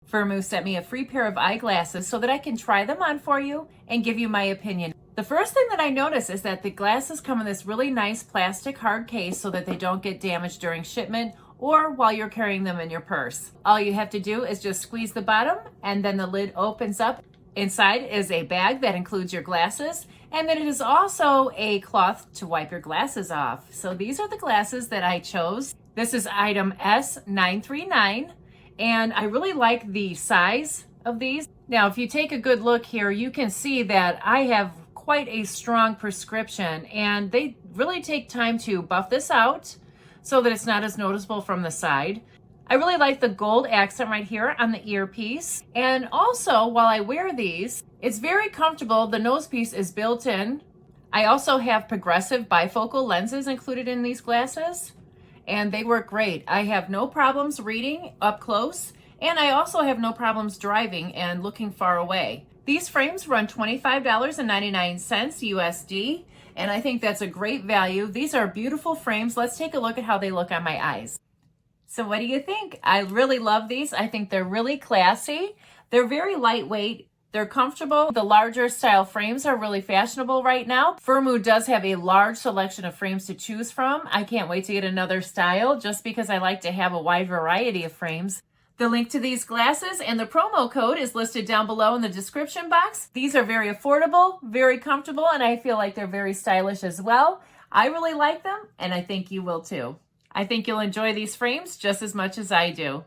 Firmoo sent me a free pair of eyeglasses so that I can try them on for you and give you my opinion. The first thing that I notice is that the glasses come in this really nice plastic hard case so that they don't get damaged during shipment or while you're carrying them in your purse. All you have to do is just squeeze the bottom and then the lid opens up. Inside is a bag that includes your glasses, and then it is also a cloth to wipe your glasses off. So these are the glasses that I chose. This is item S939, and I really like the size of these. Now, if you take a good look here, you can see that I have quite a strong prescription, and they really take time to buff this out so that it's not as noticeable from the side. I really like the gold accent right here on the earpiece. And also, while I wear these, it's very comfortable. The nose piece is built in. I also have progressive bifocal lenses included in these glasses, and they work great. I have no problems reading up close, and I also have no problems driving and looking far away. These frames run $25.99 USD, and I think that's a great value. These are beautiful frames. Let's take a look at how they look on my eyes. So what do you think? I really love these. I think they're really classy. They're very lightweight. They're comfortable. The larger style frames are really fashionable right now. Firmoo does have a large selection of frames to choose from. I can't wait to get another style just because I like to have a wide variety of frames. The link to these glasses and the promo code is listed down below in the description box. These are very affordable, very comfortable, and I feel like they're very stylish as well. I really like them, and I think you will too. I think you'll enjoy these frames just as much as I do.